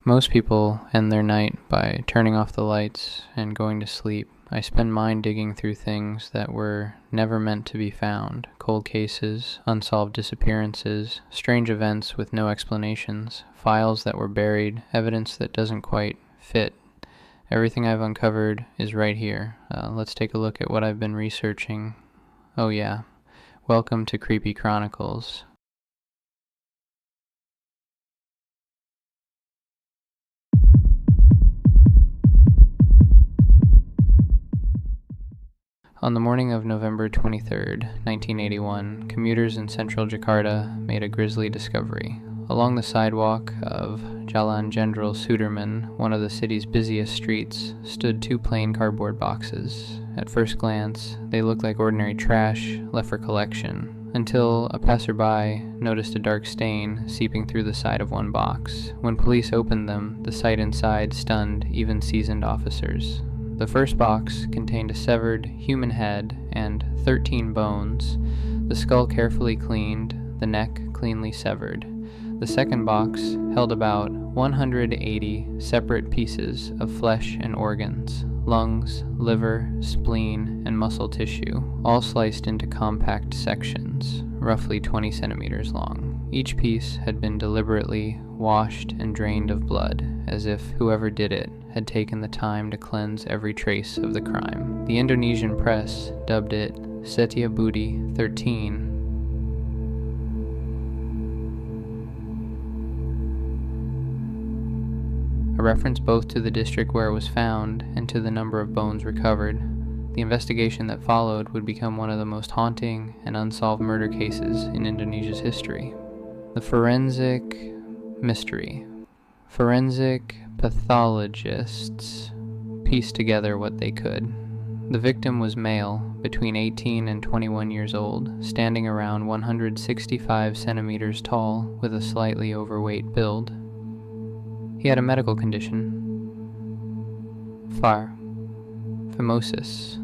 Most people end their night by turning off the lights and going to sleep. I spend mine digging through things that were never meant to be found. Cold cases, unsolved disappearances, strange events with no explanations, files that were buried, evidence that doesn't quite fit. Everything I've uncovered is right here. Let's take a look at what I've been researching. Oh yeah, welcome to Creepy Chronicles. On the morning of November 23rd, 1981, commuters in central Jakarta made a grisly discovery. Along the sidewalk of Jalan Jenderal Sudirman, one of the city's busiest streets, stood two plain cardboard boxes. At first glance, they looked like ordinary trash left for collection, until a passerby noticed a dark stain seeping through the side of one box. When police opened them, the sight inside stunned even seasoned officers. The first box contained a severed human head and 13 bones, the skull carefully cleaned, the neck cleanly severed. The second box held about 180 separate pieces of flesh and organs, lungs, liver, spleen, and muscle tissue, all sliced into compact sections, roughly 20 centimeters long. Each piece had been deliberately washed and drained of blood, as if whoever did it had taken the time to cleanse every trace of the crime. The Indonesian press dubbed it Setia Budi 13, a reference both to the district where it was found and to the number of bones recovered. The investigation that followed would become one of the most haunting and unsolved murder cases in Indonesia's history. The forensic mystery. Forensic pathologists pieced together what they could. The victim was male, between 18 and 21 years old, standing around 165 centimeters tall, with a slightly overweight build. He had a medical condition, phimosis,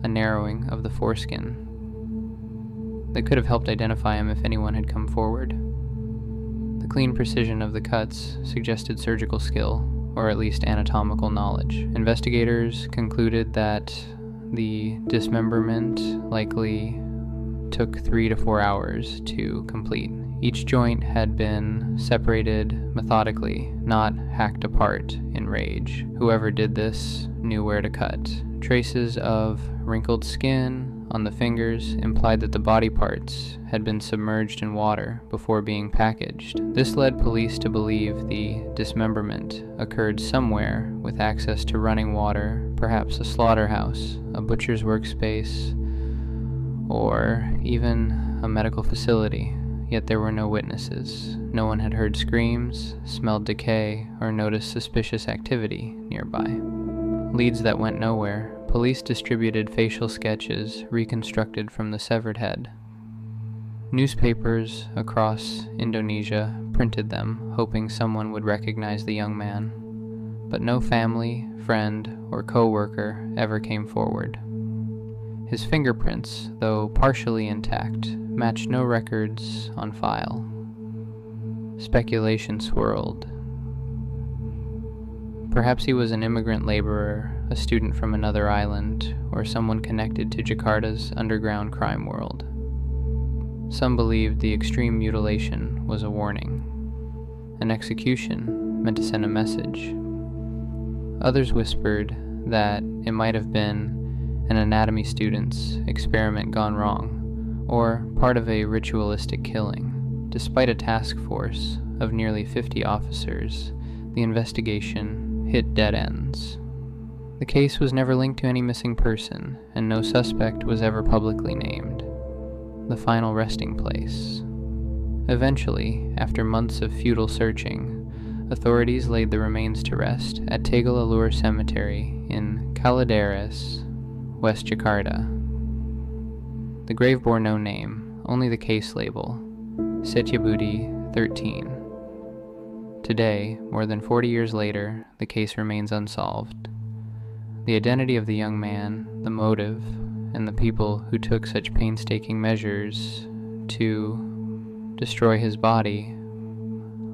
a narrowing of the foreskin, that could have helped identify him if anyone had come forward. The clean precision of the cuts suggested surgical skill, or at least anatomical knowledge. Investigators concluded that the dismemberment likely took 3 to 4 hours to complete. Each joint had been separated methodically, not hacked apart in rage. Whoever did this knew where to cut. Traces of wrinkled skin on the fingers implied that the body parts had been submerged in water before being packaged. This led police to believe the dismemberment occurred somewhere with access to running water, perhaps a slaughterhouse, a butcher's workspace, or even a medical facility. Yet there were no witnesses. No one had heard screams, smelled decay, or noticed suspicious activity nearby. Leads that went nowhere. Police distributed facial sketches reconstructed from the severed head. Newspapers across Indonesia printed them, hoping someone would recognize the young man. But no family, friend, or co-worker ever came forward. His fingerprints, though partially intact, matched no records on file. Speculation swirled. Perhaps he was an immigrant laborer, a student from another island, or someone connected to Jakarta's underground crime world. Some believed the extreme mutilation was a warning, an execution meant to send a message. Others whispered that it might have been an anatomy student's experiment gone wrong, or part of a ritualistic killing. Despite a task force of nearly 50 officers, the investigation hit dead ends. The case was never linked to any missing person, and no suspect was ever publicly named. The final resting place. Eventually, after months of futile searching, authorities laid the remains to rest at Tegalalur Cemetery in Kalideres, West Jakarta. The grave bore no name, only the case label, Setia Budi 13. Today, more than 40 years later, the case remains unsolved. The identity of the young man, the motive, and the people who took such painstaking measures to destroy his body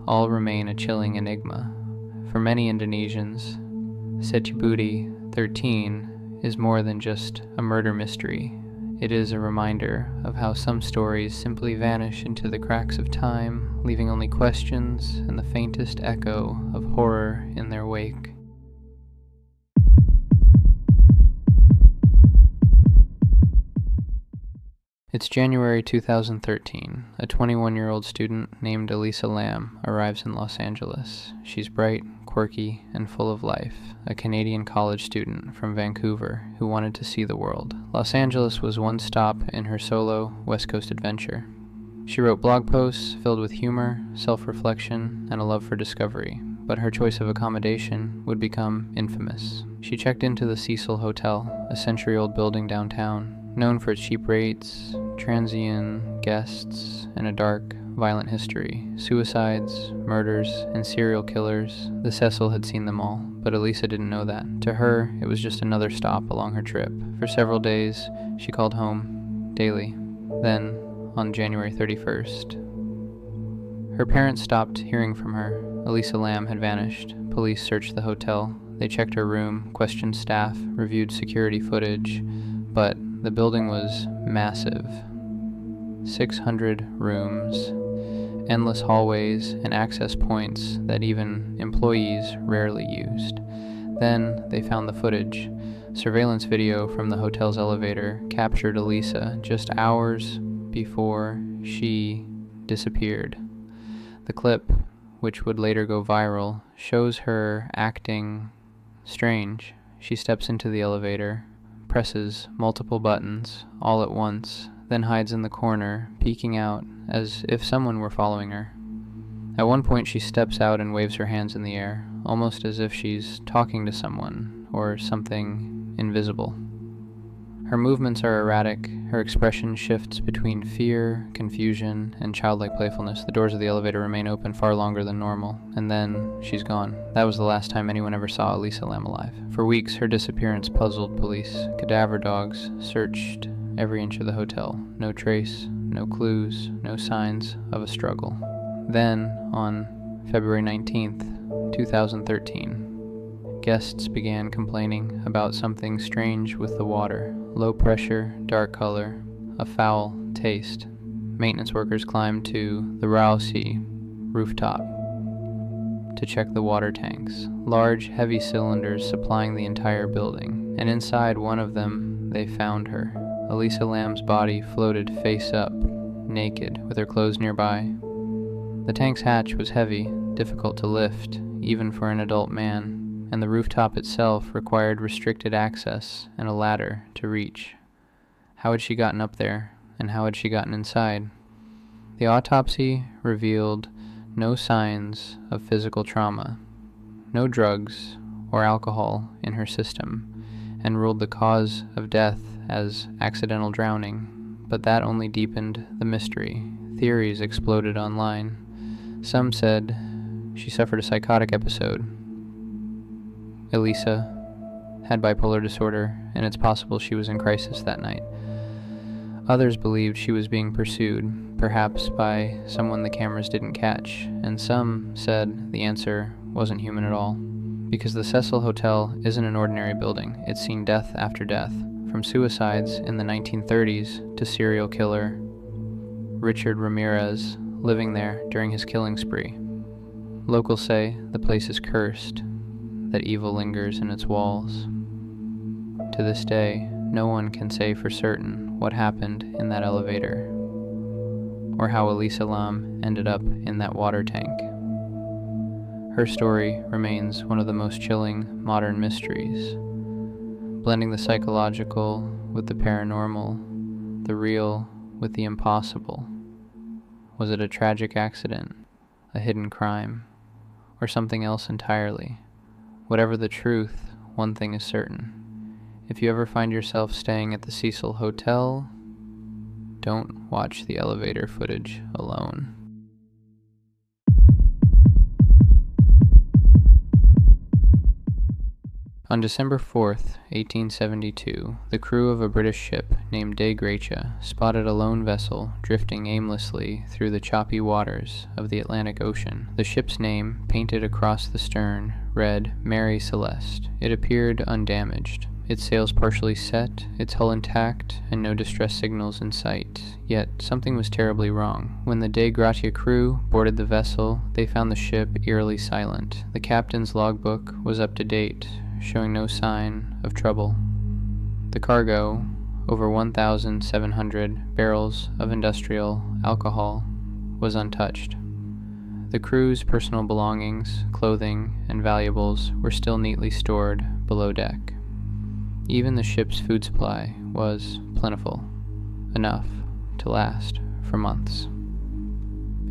all remain a chilling enigma. For many Indonesians, Setubudi 13 is more than just a murder mystery. It is a reminder of how some stories simply vanish into the cracks of time, leaving only questions and the faintest echo of horror in their wake. It's January 2013. A 21-year-old student named Elisa Lam arrives in Los Angeles. She's bright, quirky, and full of life, a Canadian college student from Vancouver who wanted to see the world. Los Angeles was one stop in her solo West Coast adventure. She wrote blog posts filled with humor, self-reflection, and a love for discovery, but her choice of accommodation would become infamous. She checked into the Cecil Hotel, a century-old building downtown, known for its cheap rates, transient guests, and a dark, violent history. Suicides, murders, and serial killers. The Cecil had seen them all, but Elisa didn't know that. To her, it was just another stop along her trip. For several days, she called home, daily. Then, on January 31st, her parents stopped hearing from her. Elisa Lam had vanished. Police searched the hotel. They checked her room, questioned staff, reviewed security footage, but the building was massive. 600 rooms, endless hallways, and access points that even employees rarely used. Then they found the footage. Surveillance video from the hotel's elevator captured Elisa just hours before she disappeared. The clip, which would later go viral, shows her acting strange. She steps into the elevator, presses multiple buttons all at once, then hides in the corner, peeking out as if someone were following her. At one point she steps out and waves her hands in the air, almost as if she's talking to someone or something invisible. Her movements are erratic, her expression shifts between fear, confusion, and childlike playfulness. The doors of the elevator remain open far longer than normal, and then she's gone. That was the last time anyone ever saw Elisa Lam alive. For weeks, her disappearance puzzled police. Cadaver dogs searched every inch of the hotel. No trace, no clues, no signs of a struggle. Then, on February 19th, 2013, guests began complaining about something strange with the water. Low pressure, dark color, a foul taste. Maintenance workers climbed to the Rousey rooftop to check the water tanks, large, heavy cylinders supplying the entire building, and inside one of them they found her. Elisa Lam's body floated face up, naked, with her clothes nearby. The tank's hatch was heavy, difficult to lift, even for an adult man, and the rooftop itself required restricted access and a ladder to reach. How had she gotten up there, and how had she gotten inside? The autopsy revealed no signs of physical trauma, no drugs or alcohol in her system, and ruled the cause of death as accidental drowning, but that only deepened the mystery. Theories exploded online. Some said she suffered a psychotic episode. Elisa had bipolar disorder, and it's possible she was in crisis that night. Others believed she was being pursued, perhaps by someone the cameras didn't catch, and some said the answer wasn't human at all, because the Cecil Hotel isn't an ordinary building. It's seen death after death, from suicides in the 1930s to serial killer Richard Ramirez living there during his killing spree. Locals say the place is cursed, that evil lingers in its walls. To this day, no one can say for certain what happened in that elevator, or how Elisa Lam ended up in that water tank. Her story remains one of the most chilling modern mysteries, blending the psychological with the paranormal, the real with the impossible. Was it a tragic accident, a hidden crime, or something else entirely? Whatever the truth, one thing is certain. If you ever find yourself staying at the Cecil Hotel, don't watch the elevator footage alone. On December 4th, 1872, the crew of a British ship named De Gratia spotted a lone vessel drifting aimlessly through the choppy waters of the Atlantic Ocean. The ship's name, painted across the stern, read Mary Celeste. It appeared undamaged, its sails partially set, its hull intact, and no distress signals in sight. Yet something was terribly wrong. When the De Gratia crew boarded the vessel, they found the ship eerily silent. The captain's logbook was up to date, showing no sign of trouble. The cargo, over 1,700 barrels of industrial alcohol, was untouched. The crew's personal belongings, clothing, and valuables were still neatly stored below deck. Even the ship's food supply was plentiful, enough to last for months.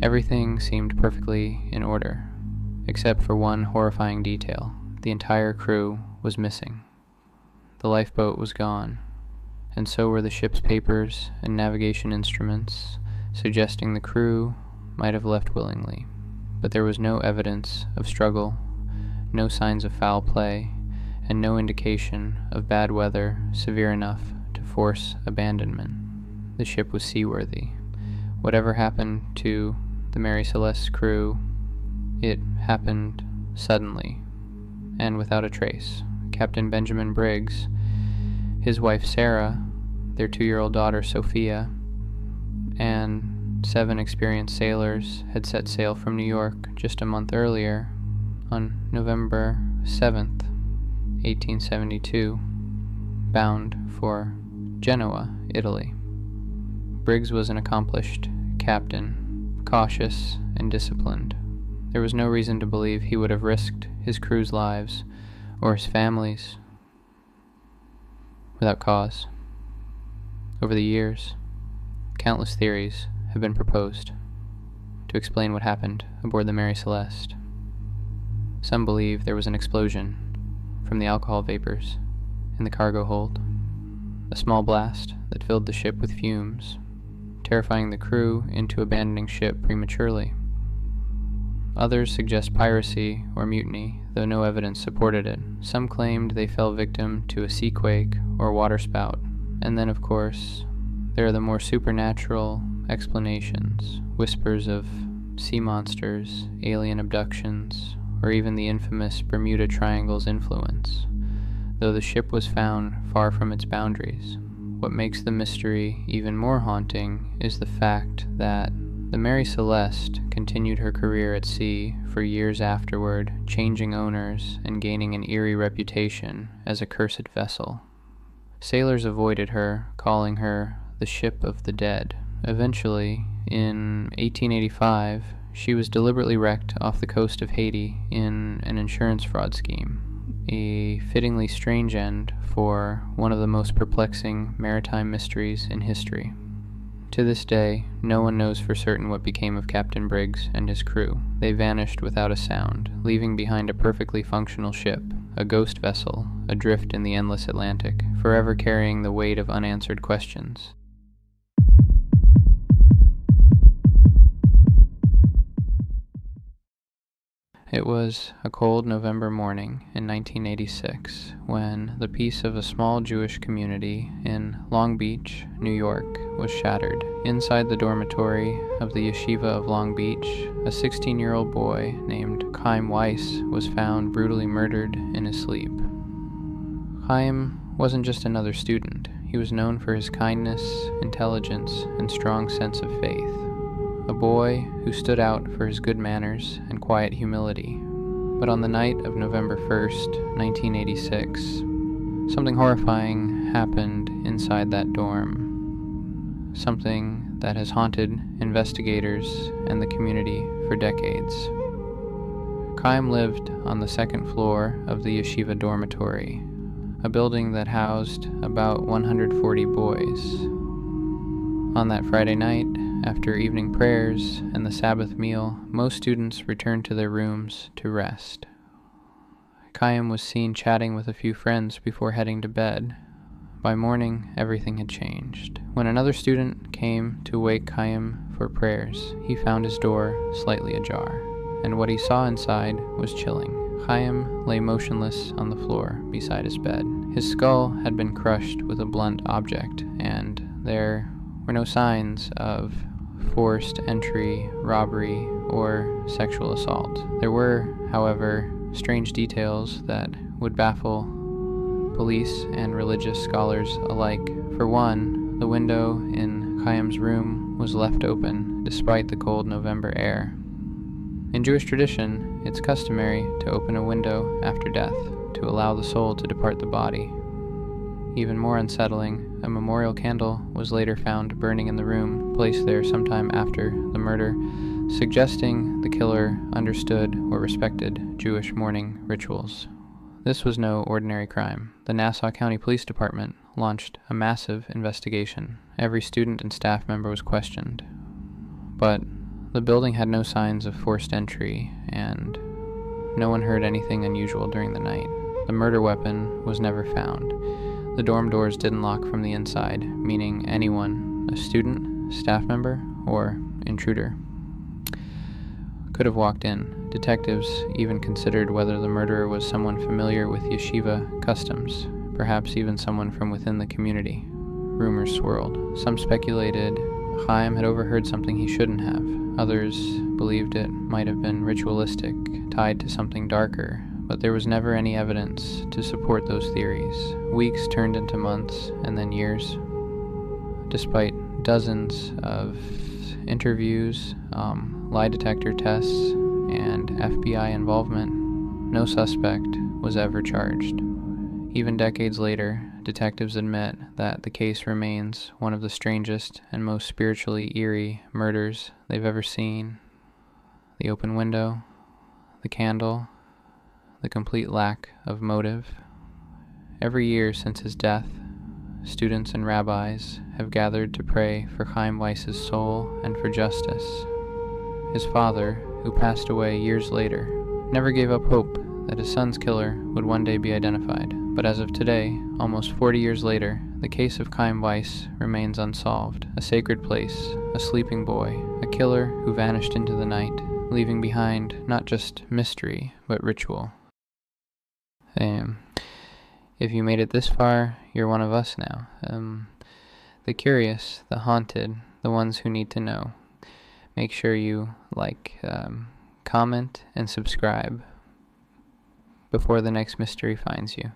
Everything seemed perfectly in order, except for one horrifying detail. The entire crew was missing. The lifeboat was gone, and so were the ship's papers and navigation instruments, suggesting the crew might have left willingly. But there was no evidence of struggle, no signs of foul play, and no indication of bad weather severe enough to force abandonment. The ship was seaworthy. Whatever happened to the Mary Celeste's crew, it happened suddenly and without a trace. Captain Benjamin Briggs, his wife Sarah, their 2-year-old daughter Sophia, and 7 experienced sailors had set sail from New York just a month earlier, on November 7th, 1872, bound for Genoa, Italy. Briggs was an accomplished captain, cautious and disciplined. There was no reason to believe he would have risked his crew's lives or his family's without cause. Over the years, countless theories have been proposed to explain what happened aboard the Mary Celeste. Some believe there was an explosion from the alcohol vapors in the cargo hold, a small blast that filled the ship with fumes, terrifying the crew into abandoning ship prematurely. Others suggest piracy or mutiny, though no evidence supported it. Some claimed they fell victim to a seaquake or waterspout. And then, of course, there are the more supernatural explanations, whispers of sea monsters, alien abductions, or even the infamous Bermuda Triangle's influence, though the ship was found far from its boundaries. What makes the mystery even more haunting is the fact that the Mary Celeste continued her career at sea for years afterward, changing owners and gaining an eerie reputation as a cursed vessel. Sailors avoided her, calling her the Ship of the Dead. Eventually, in 1885, she was deliberately wrecked off the coast of Haiti in an insurance fraud scheme, a fittingly strange end for one of the most perplexing maritime mysteries in history. To this day, no one knows for certain what became of Captain Briggs and his crew. They vanished without a sound, leaving behind a perfectly functional ship, a ghost vessel, adrift in the endless Atlantic, forever carrying the weight of unanswered questions. It was a cold November morning in 1986 when the peace of a small Jewish community in Long Beach, New York, was shattered. Inside the dormitory of the Yeshiva of Long Beach, a 16-year-old boy named Chaim Weiss was found brutally murdered in his sleep. Chaim wasn't just another student. He was known for his kindness, intelligence, and strong sense of faith. A boy who stood out for his good manners and quiet humility. But on the night of November 1st, 1986, something horrifying happened inside that dorm. Something that has haunted investigators and the community for decades. Chaim lived on the 2nd floor of the Yeshiva dormitory, a building that housed about 140 boys. On that Friday night, after evening prayers and the Sabbath meal, most students returned to their rooms to rest. Chaim was seen chatting with a few friends before heading to bed. By morning, everything had changed. When another student came to wake Chaim for prayers, he found his door slightly ajar, and what he saw inside was chilling. Chaim lay motionless on the floor beside his bed. His skull had been crushed with a blunt object, and there were no signs of forced entry, robbery, or sexual assault. There were, however, strange details that would baffle police and religious scholars alike. For one, the window in Chaim's room was left open despite the cold November air. In Jewish tradition, it's customary to open a window after death to allow the soul to depart the body. Even more unsettling, a memorial candle was later found burning in the room, placed there sometime after the murder, suggesting the killer understood or respected Jewish mourning rituals. This was no ordinary crime. The Nassau County Police Department launched a massive investigation. Every student and staff member was questioned. But the building had no signs of forced entry, and no one heard anything unusual during the night. The murder weapon was never found. The dorm doors didn't lock from the inside, meaning anyone, a student, staff member, or intruder, could have walked in. Detectives even considered whether the murderer was someone familiar with yeshiva customs, perhaps even someone from within the community. Rumors swirled. Some speculated Chaim had overheard something he shouldn't have. Others believed it might have been ritualistic, tied to something darker, but there was never any evidence to support those theories. Weeks turned into months, and then years. Despite dozens of interviews, lie detector tests, and FBI involvement, no suspect was ever charged. Even decades later, detectives admit that the case remains one of the strangest and most spiritually eerie murders they've ever seen. The open window, the candle, the complete lack of motive. Every year since his death, students and rabbis have gathered to pray for Chaim Weiss's soul and for justice. His father, who passed away years later, never gave up hope that his son's killer would one day be identified. But as of today, almost 40 years later, the case of Chaim Weiss remains unsolved. A sacred place, a sleeping boy, a killer who vanished into the night, leaving behind not just mystery, but ritual. If you made it this far, you're one of us now. The curious, the haunted, the ones who need to know. Make sure you like, comment, and subscribe before the next mystery finds you.